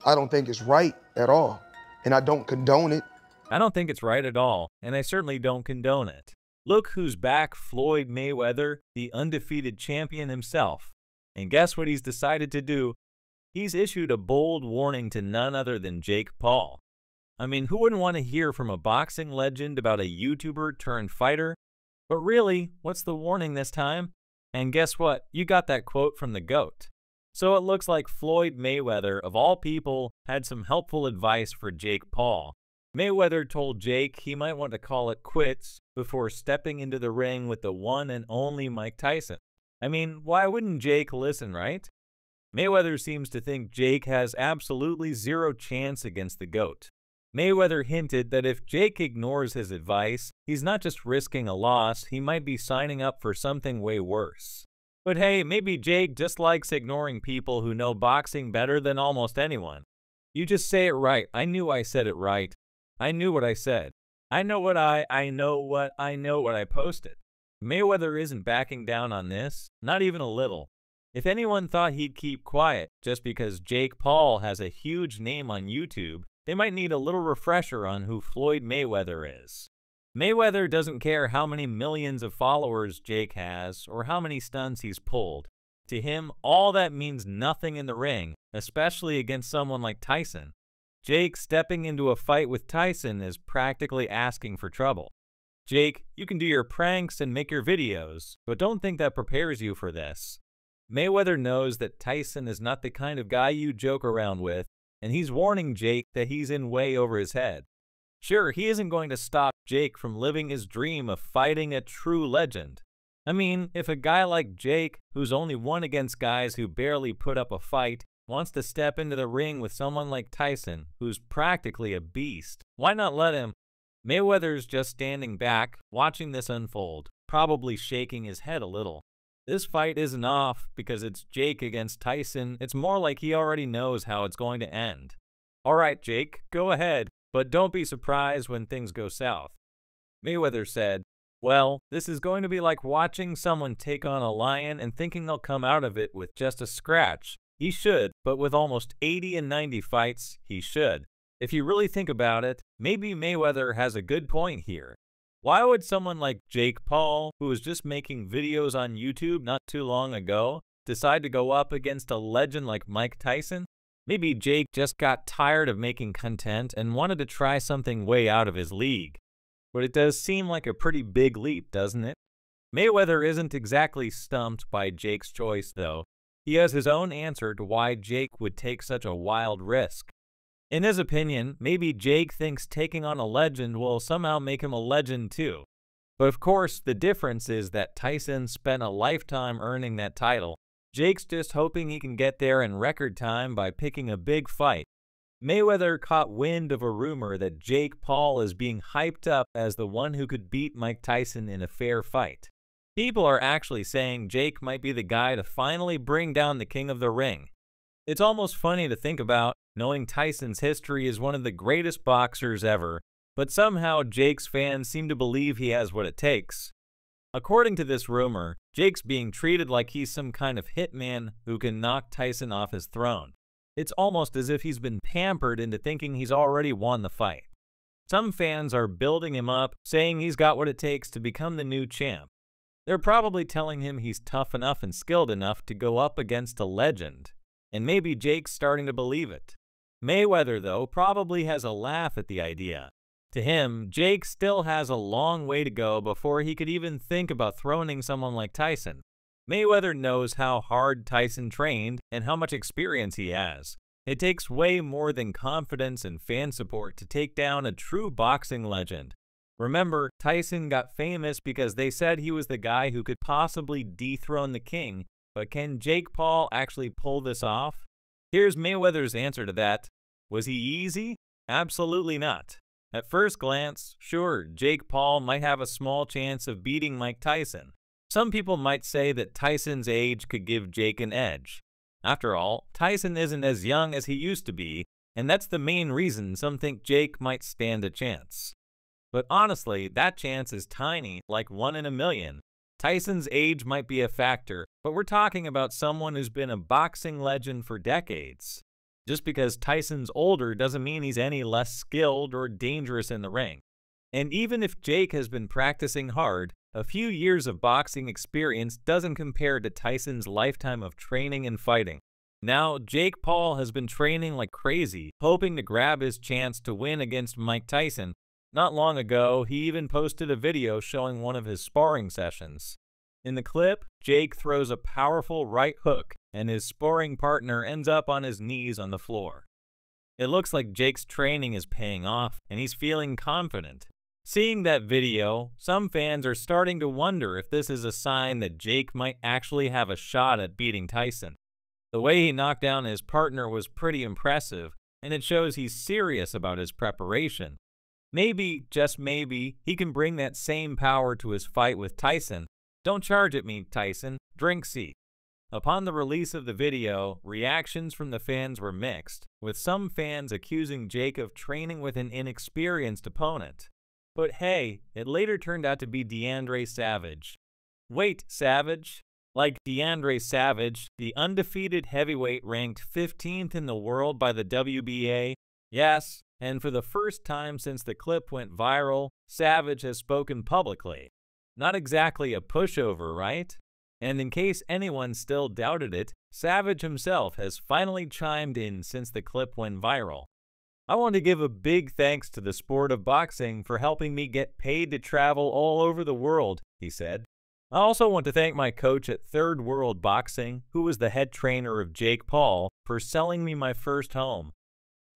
I don't think it's right at all, and I don't condone it. I don't think it's right at all, and I certainly don't condone it. Look who's back, Floyd Mayweather, the undefeated champion himself. And guess what he's decided to do? He's issued a bold warning to none other than Jake Paul. I mean, who wouldn't want to hear from a boxing legend about a YouTuber turned fighter? But really, what's the warning this time? And guess what? You got that quote from the GOAT. So it looks like Floyd Mayweather, of all people, had some helpful advice for Jake Paul. Mayweather told Jake he might want to call it quits before stepping into the ring with the one and only Mike Tyson. I mean, why wouldn't Jake listen, right? Mayweather seems to think Jake has absolutely zero chance against the GOAT. Mayweather hinted that if Jake ignores his advice, he's not just risking a loss, he might be signing up for something way worse. But hey, maybe Jake just likes ignoring people who know boxing better than almost anyone. You just say it right. I knew I said it right. I knew what I said. I know what I posted. Mayweather isn't backing down on this, not even a little. If anyone thought he'd keep quiet just because Jake Paul has a huge name on YouTube, they might need a little refresher on who Floyd Mayweather is. Mayweather doesn't care how many millions of followers Jake has or how many stunts he's pulled. To him, all that means nothing in the ring, especially against someone like Tyson. Jake stepping into a fight with Tyson is practically asking for trouble. Jake, you can do your pranks and make your videos, but don't think that prepares you for this. Mayweather knows that Tyson is not the kind of guy you joke around with, and he's warning Jake that he's in way over his head. Sure, he isn't going to stop Jake from living his dream of fighting a true legend. I mean, if a guy like Jake, who's only won against guys who barely put up a fight, wants to step into the ring with someone like Tyson, who's practically a beast, why not let him? Mayweather's just standing back, watching this unfold, probably shaking his head a little. This fight isn't off because it's Jake against Tyson. It's more like he already knows how it's going to end. All right, Jake, go ahead, but don't be surprised when things go south. Mayweather said, well, this is going to be like watching someone take on a lion and thinking they'll come out of it with just a scratch. He should, but with almost 80 and 90 fights, he should. If you really think about it, maybe Mayweather has a good point here. Why would someone like Jake Paul, who was just making videos on YouTube not too long ago, decide to go up against a legend like Mike Tyson? Maybe Jake just got tired of making content and wanted to try something way out of his league. But it does seem like a pretty big leap, doesn't it? Mayweather isn't exactly stumped by Jake's choice, though. He has his own answer to why Jake would take such a wild risk. In his opinion, maybe Jake thinks taking on a legend will somehow make him a legend too. But of course, the difference is that Tyson spent a lifetime earning that title. Jake's just hoping he can get there in record time by picking a big fight. Mayweather caught wind of a rumor that Jake Paul is being hyped up as the one who could beat Mike Tyson in a fair fight. People are actually saying Jake might be the guy to finally bring down the king of the ring. It's almost funny to think about, knowing Tyson's history as one of the greatest boxers ever, but somehow Jake's fans seem to believe he has what it takes. According to this rumor, Jake's being treated like he's some kind of hitman who can knock Tyson off his throne. It's almost as if he's been pampered into thinking he's already won the fight. Some fans are building him up, saying he's got what it takes to become the new champ. They're probably telling him he's tough enough and skilled enough to go up against a legend. And maybe Jake's starting to believe it. Mayweather, though, probably has a laugh at the idea. To him, Jake still has a long way to go before he could even think about throning someone like Tyson. Mayweather knows how hard Tyson trained and how much experience he has. It takes way more than confidence and fan support to take down a true boxing legend. Remember, Tyson got famous because they said he was the guy who could possibly dethrone the king. But can Jake Paul actually pull this off? Here's Mayweather's answer to that. Was he easy? Absolutely not. At first glance, sure, Jake Paul might have a small chance of beating Mike Tyson. Some people might say that Tyson's age could give Jake an edge. After all, Tyson isn't as young as he used to be, and that's the main reason some think Jake might stand a chance. But honestly, that chance is tiny, like 1 in a million. Tyson's age might be a factor, but we're talking about someone who's been a boxing legend for decades. Just because Tyson's older doesn't mean he's any less skilled or dangerous in the ring. And even if Jake has been practicing hard, a few years of boxing experience doesn't compare to Tyson's lifetime of training and fighting. Now, Jake Paul has been training like crazy, hoping to grab his chance to win against Mike Tyson. Not long ago, he even posted a video showing one of his sparring sessions. In the clip, Jake throws a powerful right hook, and his sparring partner ends up on his knees on the floor. It looks like Jake's training is paying off, and he's feeling confident. Seeing that video, some fans are starting to wonder if this is a sign that Jake might actually have a shot at beating Tyson. The way he knocked down his partner was pretty impressive, and it shows he's serious about his preparation. Maybe, just maybe, he can bring that same power to his fight with Tyson. Don't charge at me, Tyson. Drink see. Upon the release of the video, reactions from the fans were mixed, with some fans accusing Jake of training with an inexperienced opponent. But hey, it later turned out to be DeAndre Savage. Wait, Savage? Like DeAndre Savage, the undefeated heavyweight ranked 15th in the world by the WBA? Yes, and for the first time since the clip went viral, Savage has spoken publicly. Not exactly a pushover, right? And in case anyone still doubted it, Savage himself has finally chimed in since the clip went viral. I want to give a big thanks to the sport of boxing for helping me get paid to travel all over the world, he said. I also want to thank my coach at Third World Boxing, who was the head trainer of Jake Paul, for selling me my first home.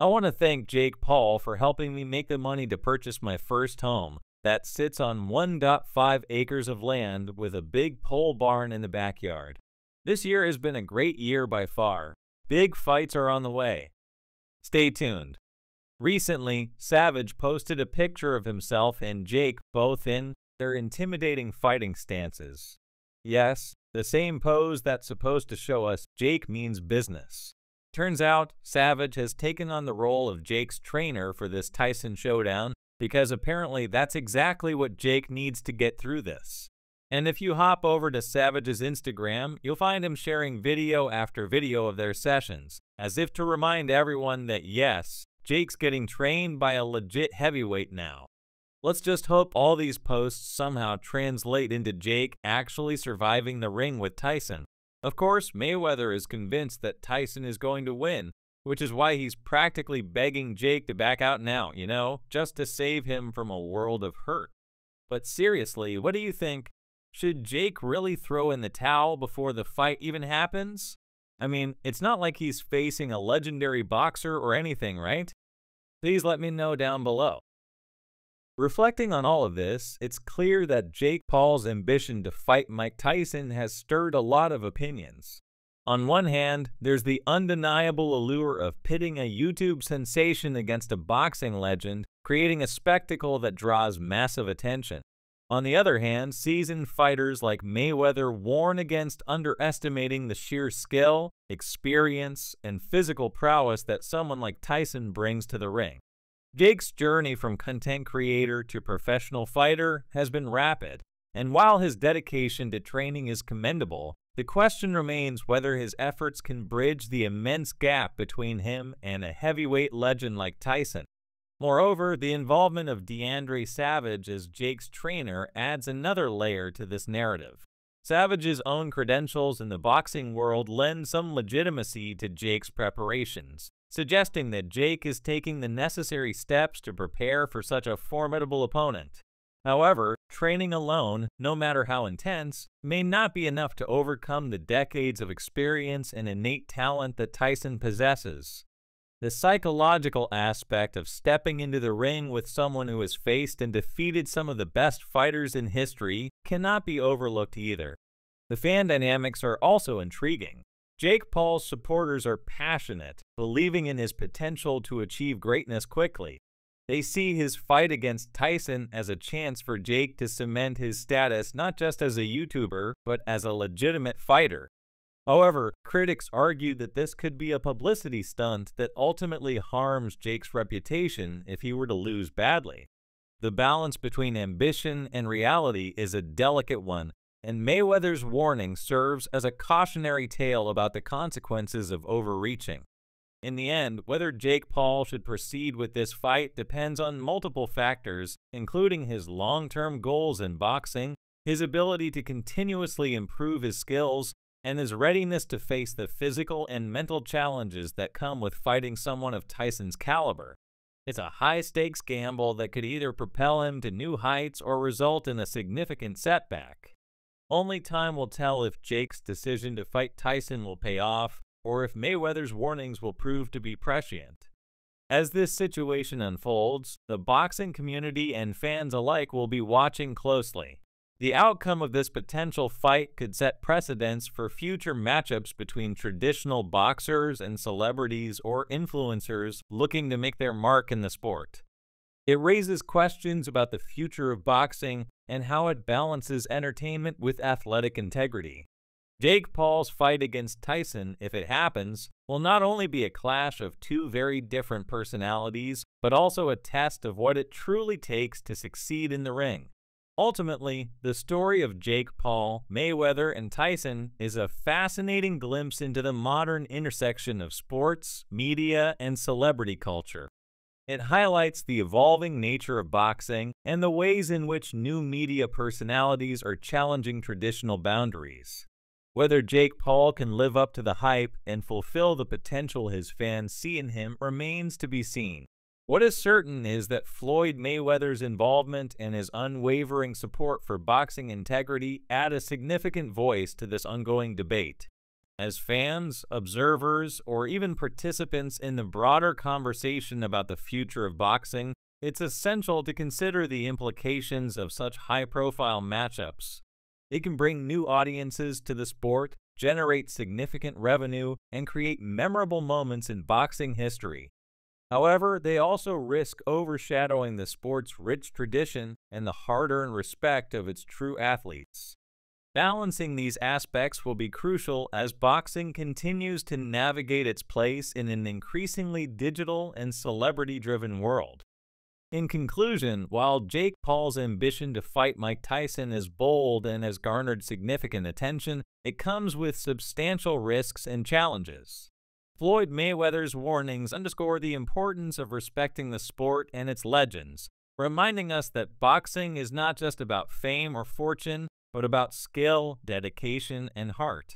I want to thank Jake Paul for helping me make the money to purchase my first home that sits on 1.5 acres of land with a big pole barn in the backyard. This year has been a great year by far. Big fights are on the way. Stay tuned. Recently, Savage posted a picture of himself and Jake both in their intimidating fighting stances. Yes, the same pose that's supposed to show us Jake means business. Turns out, Savage has taken on the role of Jake's trainer for this Tyson showdown because apparently that's exactly what Jake needs to get through this. And if you hop over to Savage's Instagram, you'll find him sharing video after video of their sessions, as if to remind everyone that yes, Jake's getting trained by a legit heavyweight now. Let's just hope all these posts somehow translate into Jake actually surviving the ring with Tyson. Of course, Mayweather is convinced that Tyson is going to win, which is why he's practically begging Jake to back out now, just to save him from a world of hurt. But seriously, what do you think? Should Jake really throw in the towel before the fight even happens? I mean, it's not like he's facing a legendary boxer or anything, right? Please let me know down below. Reflecting on all of this, it's clear that Jake Paul's ambition to fight Mike Tyson has stirred a lot of opinions. On one hand, there's the undeniable allure of pitting a YouTube sensation against a boxing legend, creating a spectacle that draws massive attention. On the other hand, seasoned fighters like Mayweather warn against underestimating the sheer skill, experience, and physical prowess that someone like Tyson brings to the ring. Jake's journey from content creator to professional fighter has been rapid, and while his dedication to training is commendable, the question remains whether his efforts can bridge the immense gap between him and a heavyweight legend like Tyson. Moreover, the involvement of DeAndre Savage as Jake's trainer adds another layer to this narrative. Savage's own credentials in the boxing world lend some legitimacy to Jake's preparations, suggesting that Jake is taking the necessary steps to prepare for such a formidable opponent. However, training alone, no matter how intense, may not be enough to overcome the decades of experience and innate talent that Tyson possesses. The psychological aspect of stepping into the ring with someone who has faced and defeated some of the best fighters in history cannot be overlooked either. The fan dynamics are also intriguing. Jake Paul's supporters are passionate, believing in his potential to achieve greatness quickly. They see his fight against Tyson as a chance for Jake to cement his status not just as a YouTuber, but as a legitimate fighter. However, critics argue that this could be a publicity stunt that ultimately harms Jake's reputation if he were to lose badly. The balance between ambition and reality is a delicate one, and Mayweather's warning serves as a cautionary tale about the consequences of overreaching. In the end, whether Jake Paul should proceed with this fight depends on multiple factors, including his long-term goals in boxing, his ability to continuously improve his skills, and his readiness to face the physical and mental challenges that come with fighting someone of Tyson's caliber. It's a high-stakes gamble that could either propel him to new heights or result in a significant setback. Only time will tell if Jake's decision to fight Tyson will pay off, or if Mayweather's warnings will prove to be prescient. As this situation unfolds, the boxing community and fans alike will be watching closely. The outcome of this potential fight could set precedents for future matchups between traditional boxers and celebrities or influencers looking to make their mark in the sport. It raises questions about the future of boxing and how it balances entertainment with athletic integrity. Jake Paul's fight against Tyson, if it happens, will not only be a clash of two very different personalities, but also a test of what it truly takes to succeed in the ring. Ultimately, the story of Jake Paul, Mayweather, and Tyson is a fascinating glimpse into the modern intersection of sports, media, and celebrity culture. It highlights the evolving nature of boxing and the ways in which new media personalities are challenging traditional boundaries. Whether Jake Paul can live up to the hype and fulfill the potential his fans see in him remains to be seen. What is certain is that Floyd Mayweather's involvement and his unwavering support for boxing integrity add a significant voice to this ongoing debate. As fans, observers, or even participants in the broader conversation about the future of boxing, it's essential to consider the implications of such high-profile matchups. They can bring new audiences to the sport, generate significant revenue, and create memorable moments in boxing history. However, they also risk overshadowing the sport's rich tradition and the hard-earned respect of its true athletes. Balancing these aspects will be crucial as boxing continues to navigate its place in an increasingly digital and celebrity-driven world. In conclusion, while Jake Paul's ambition to fight Mike Tyson is bold and has garnered significant attention, it comes with substantial risks and challenges. Floyd Mayweather's warnings underscore the importance of respecting the sport and its legends, reminding us that boxing is not just about fame or fortune, but about skill, dedication, and heart.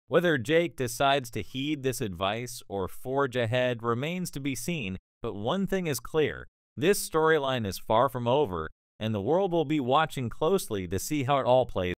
Whether Jake decides to heed this advice or forge ahead remains to be seen, but one thing is clear: this storyline is far from over, and the world will be watching closely to see how it all plays